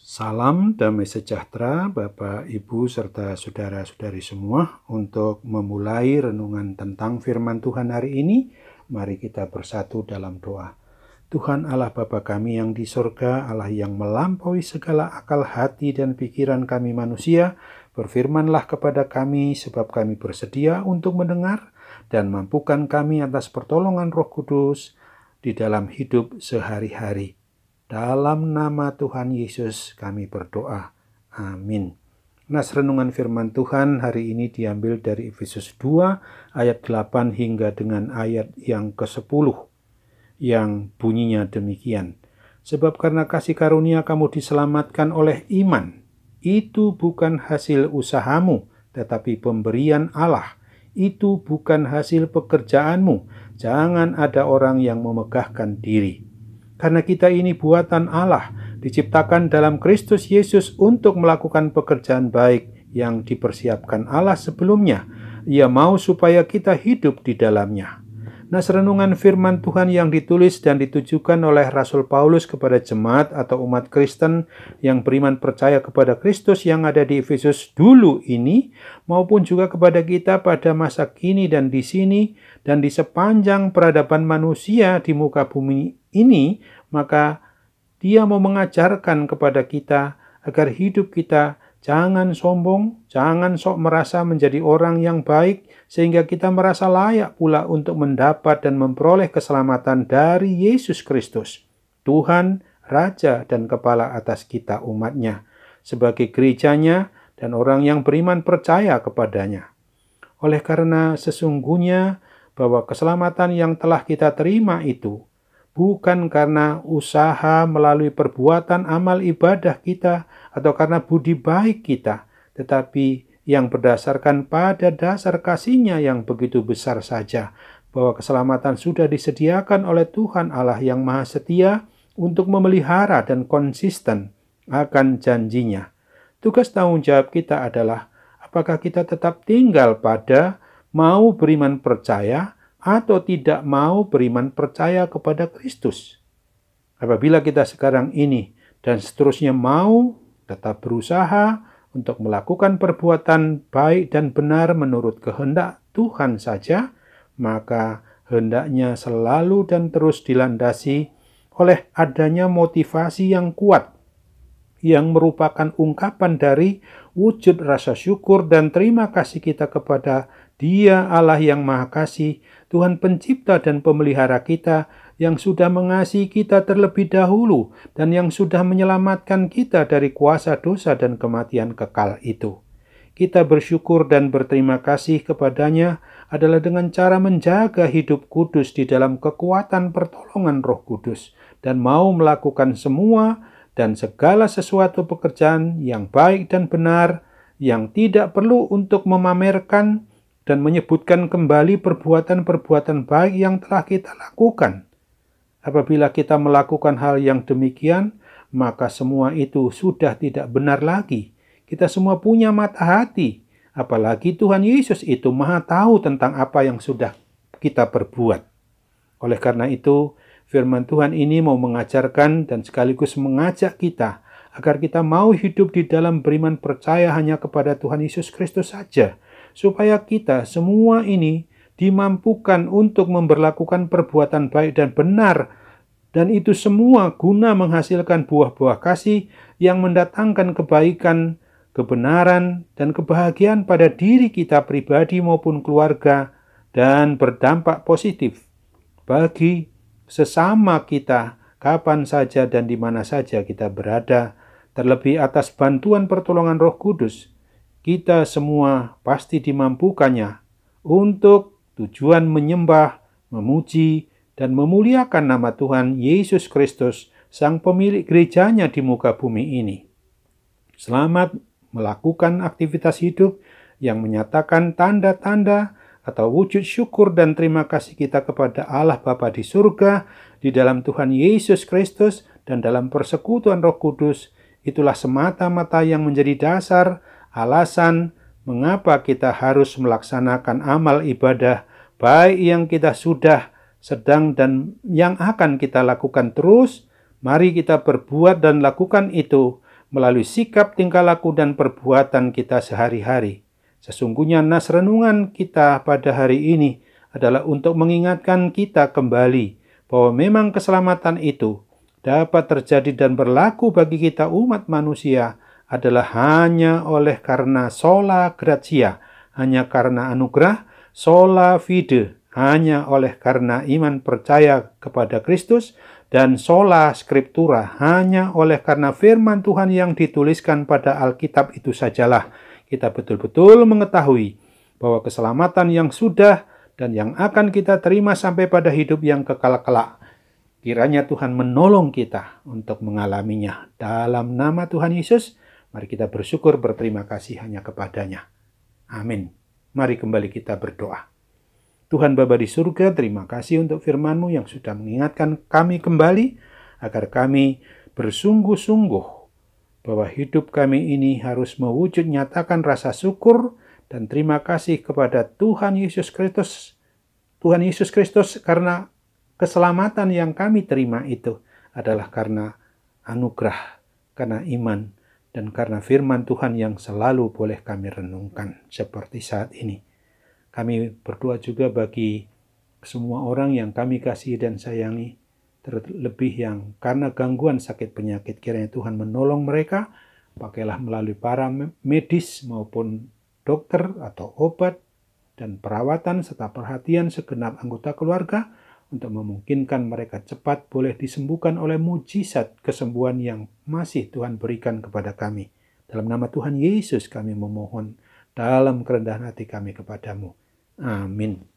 Salam damai sejahtera Bapak, Ibu, serta saudara-saudari semua. Untuk memulai renungan tentang firman Tuhan hari ini, mari kita bersatu dalam doa. Tuhan Allah Bapa kami yang di sorga, Allah yang melampaui segala akal hati dan pikiran kami manusia, berfirmanlah kepada kami sebab kami bersedia untuk mendengar, dan mampukan kami atas pertolongan Roh Kudus di dalam hidup sehari-hari. Dalam nama Tuhan Yesus kami berdoa. Amin. Nas renungan firman Tuhan hari ini diambil dari Efesus 2 ayat 8 hingga dengan ayat yang ke-10 yang bunyinya demikian. Sebab karena kasih karunia kamu diselamatkan oleh iman. Itu bukan hasil usahamu, tetapi pemberian Allah. Itu bukan hasil pekerjaanmu. Jangan ada orang yang memegahkan diri. Karena kita ini buatan Allah, diciptakan dalam Kristus Yesus untuk melakukan pekerjaan baik yang dipersiapkan Allah sebelumnya. Ia mau supaya kita hidup di dalamnya. Nah, renungan firman Tuhan yang ditulis dan ditujukan oleh Rasul Paulus kepada jemaat atau umat Kristen yang beriman percaya kepada Kristus yang ada di Efesus dulu ini, maupun juga kepada kita pada masa kini dan di sini, dan di sepanjang peradaban manusia di muka bumi ini, maka dia mau mengajarkan kepada kita agar hidup kita jangan sombong, jangan sok merasa menjadi orang yang baik, sehingga kita merasa layak pula untuk mendapat dan memperoleh keselamatan dari Yesus Kristus, Tuhan, Raja dan Kepala atas kita umatnya, sebagai gerejanya dan orang yang beriman percaya kepadanya. Oleh karena sesungguhnya bahwa keselamatan yang telah kita terima itu bukan karena usaha melalui perbuatan amal ibadah kita atau karena budi baik kita, tetapi yang berdasarkan pada dasar kasih-Nya yang begitu besar saja, bahwa keselamatan sudah disediakan oleh Tuhan Allah yang Maha Setia untuk memelihara dan konsisten akan janji-Nya. Tugas tanggung jawab kita adalah apakah kita tetap tinggal pada mau beriman percaya atau tidak mau beriman percaya kepada Kristus. Apabila kita sekarang ini dan seterusnya mau tetap berusaha untuk melakukan perbuatan baik dan benar menurut kehendak Tuhan saja, maka hendaknya selalu dan terus dilandasi oleh adanya motivasi yang kuat, yang merupakan ungkapan dari wujud rasa syukur dan terima kasih kita kepada Dia Allah yang Maha Kasih, Tuhan pencipta dan pemelihara kita, yang sudah mengasihi kita terlebih dahulu dan yang sudah menyelamatkan kita dari kuasa dosa dan kematian kekal itu. Kita bersyukur dan berterima kasih kepadanya adalah dengan cara menjaga hidup kudus di dalam kekuatan pertolongan Roh Kudus dan mau melakukan semua dan segala sesuatu pekerjaan yang baik dan benar, yang tidak perlu untuk memamerkan dan menyebutkan kembali perbuatan-perbuatan baik yang telah kita lakukan. Apabila kita melakukan hal yang demikian, maka semua itu sudah tidak benar lagi. Kita semua punya mata hati, apalagi Tuhan Yesus itu Maha tahu tentang apa yang sudah kita perbuat. Oleh karena itu, firman Tuhan ini mau mengajarkan dan sekaligus mengajak kita agar kita mau hidup di dalam beriman percaya hanya kepada Tuhan Yesus Kristus saja, supaya kita semua ini dimampukan untuk memberlakukan perbuatan baik dan benar, dan itu semua guna menghasilkan buah-buah kasih yang mendatangkan kebaikan, kebenaran, dan kebahagiaan pada diri kita pribadi maupun keluarga, dan berdampak positif bagi sesama kita kapan saja dan di mana saja kita berada. Terlebih atas bantuan pertolongan Roh Kudus, kita semua pasti dimampukannya untuk tujuan menyembah, memuji, dan memuliakan nama Tuhan Yesus Kristus, Sang Pemilik gerejanya di muka bumi ini. Selamat melakukan aktivitas hidup yang menyatakan tanda-tanda atau wujud syukur dan terima kasih kita kepada Allah Bapa di surga, di dalam Tuhan Yesus Kristus, dan dalam persekutuan Roh Kudus. Itulah semata-mata yang menjadi dasar, alasan mengapa kita harus melaksanakan amal ibadah, baik yang kita sudah, sedang, dan yang akan kita lakukan terus. Mari kita berbuat dan lakukan itu melalui sikap, tingkah laku, dan perbuatan kita sehari-hari. Sesungguhnya nas renungan kita pada hari ini adalah untuk mengingatkan kita kembali bahwa memang keselamatan itu dapat terjadi dan berlaku bagi kita umat manusia adalah hanya oleh karena sola gratia, hanya karena anugerah, sola fide, hanya oleh karena iman percaya kepada Kristus, dan sola scriptura, hanya oleh karena firman Tuhan yang dituliskan pada Alkitab itu sajalah kita betul-betul mengetahui bahwa keselamatan yang sudah dan yang akan kita terima sampai pada hidup yang kekal kelak. Kiranya Tuhan menolong kita untuk mengalaminya. Dalam nama Tuhan Yesus, mari kita bersyukur berterima kasih hanya kepada-Nya. Amin. Mari kembali kita berdoa. Tuhan Bapa di surga, terima kasih untuk firman-Mu yang sudah mengingatkan kami kembali agar kami bersungguh-sungguh bahwa hidup kami ini harus mewujud nyatakan rasa syukur dan terima kasih kepada Tuhan Yesus Kristus. Tuhan Yesus Kristus, karena keselamatan yang kami terima itu adalah karena anugerah, karena iman, dan karena firman Tuhan yang selalu boleh kami renungkan seperti saat ini. Kami berdoa juga bagi semua orang yang kami kasihi dan sayangi, terlebih yang karena gangguan sakit penyakit. Kiranya Tuhan menolong mereka, pakailah melalui para medis maupun dokter atau obat dan perawatan serta perhatian segenap anggota keluarga untuk memungkinkan mereka cepat boleh disembuhkan oleh mujizat kesembuhan yang masih Tuhan berikan kepada kami. Dalam nama Tuhan Yesus kami memohon dalam kerendahan hati kami kepadamu. Amin.